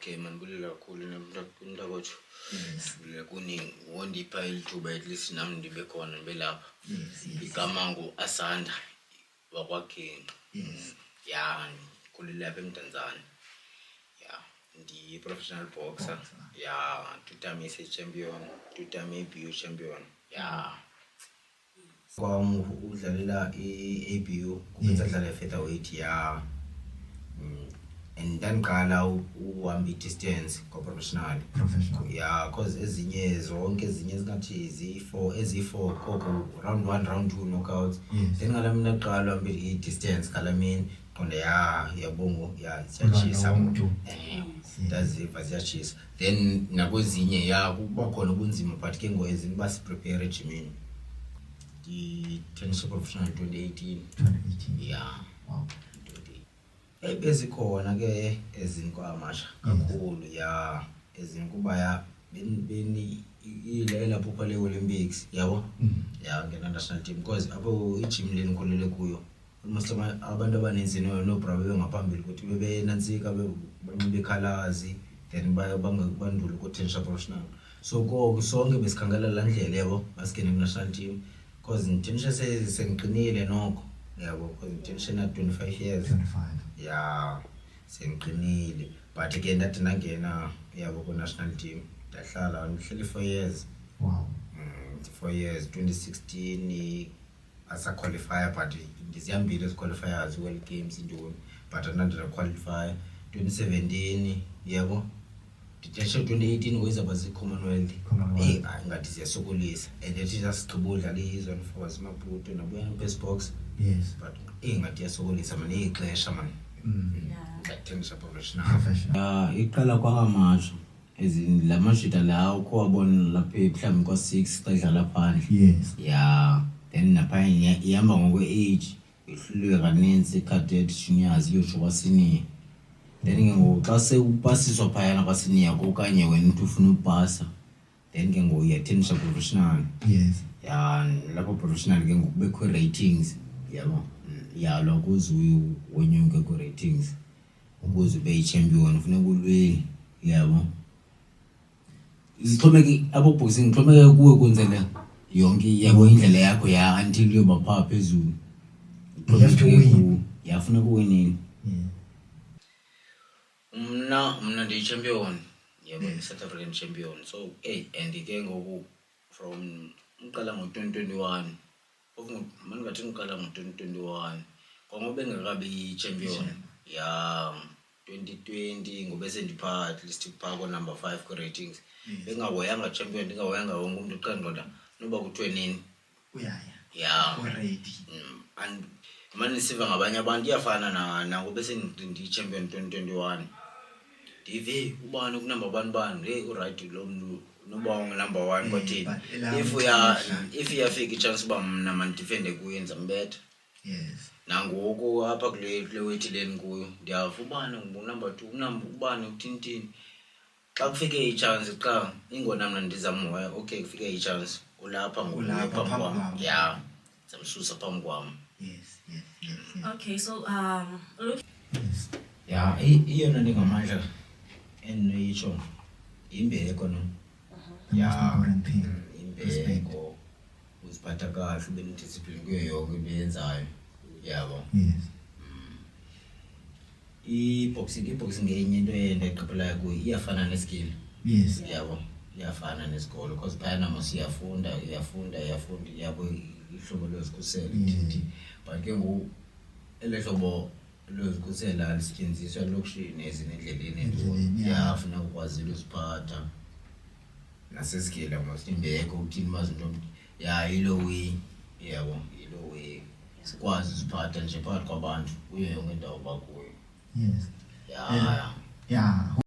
Okay man, kulela kakhulu namntakwethu. Kulela kuningi wondipha ilithuba at least nami ndibe khona ndibe lapha. Igama Asanda wakwaGenqa. Ya kulela lapha eMdantsane. Ya ndi-professional boxer. Ya two-time SA champion, two-time ABU champion. Ya kwami udlalela i-ABU kubenza dlala featherweight ya and ndangiqala uhamba distance professional yeah cause zonke ezinye zingathi ezi4 koko round 1 round 2 knockouts then ngala mina qala uhamba distance ngala mina qonde yabongo siyachisa umuntu ndaziva siyachisa then nakwezinye kuba khona ubunzima but ke ngoyezini basi prepare regimen di-tennis professional 2018 yeah wow bezikhona ke ezinkwamasha kakhulu ya ezinkuba beni lapho phale Olympics yabo ya ngena national team because abo i-gym leni ngikhulele kuyo almost abantu abaninzi no brother bengaphambili ukuthi bebenansika banxibe ikhalazi then bandule ku tennis professional so sonke besikhangela la ndlela yabo basikene ku national team because tennis sengiqinile nokho yabo because tennis na 25 years 25 ya sengiqinile but again ndathi nangena yabo ku national team ndahlala ngihleli 4 years wow 4 years 2016 asa qualifier but ngizihambile as qualifiers World Games indoni but another qualifier 2017 yabo Ditesha 2018 ngoyiza bazi Commonwealth ngathi siyasokolisa and it just kubudlala izone for Maputo nabuya best box yes but ngathi yasokolisa manje ixesha man tennis professional iqala kwangamasho ezini lamashita lawo kwabona lapha mhlawumbe kwa6 qedlala phandle yes yeah then napha ihamba ngokwe age ihlulwe kaninzi cadet juniors yosho kwasini then ke ngoxa seupasiswa phayana kwasini okanye wena uthi ufuna upasa then ke ngoya tennis professional yes ya lapho professional ke ngokubekho ratings yabo ya lokuzuyu wonyuke ku ratings ukuze ube champion ufuna kulwe yabo izixhomeke abo boxing xhomeke kuwe kwenzela yonke yabo indlela yakho ya until yoba pha phezulu you have to win yafuna kuwinini yeah mna ndi champion yabo South African champion so and ke ngoku from uqala ngo2021 manje ngathi ngiqala ngo2021 ngoba bengakabi champion ya 2020 ngobe sendipha at least phako number 5 ku ratings bengawoyanga champion ndingawoyanga wonke umuntu uqandoda noba kuthiwe nini yeah already and manje siva ngabanye abantu iyafana na ngobe sendi champion 2021 dive ubani ku number 1 bani uright lo muntu noba number 1 kwathini if yafika ichance uba mna man defend kuyenza mbethe yes nangoku apha kule weight leni kuyo ndiyavubana number 2 ubani uthintini xa kufike ichance xa ingona mna ndizamoya okay kufike ichance ulapha ngolapha kwam yeah zamsusa phambi kwam yes okay so look yeah iyona ndingamandla eniyitsho imbeko no yeah imbeko uziphatha kahle ube nediscipline kuyo yonke into yenzayo yabo yes i-boxing ngenye into endiqaphelayo kuyo iyafana neskill yes yabo iyafana nesikolo because phayana masiyafunda yabo ihlobo lwezikhuselo but ke ngoku elehlobo lwezikhuselo alisetyenziswa lokushini ezinendleleni yafuna ukwazi uziphatha naseskill masimbeko uthini mazinto yilo way yabo yilo way sikwazi uziphatha nje phakathi kwabantu kuyo yonke indawo bakuyo yes yeah yeah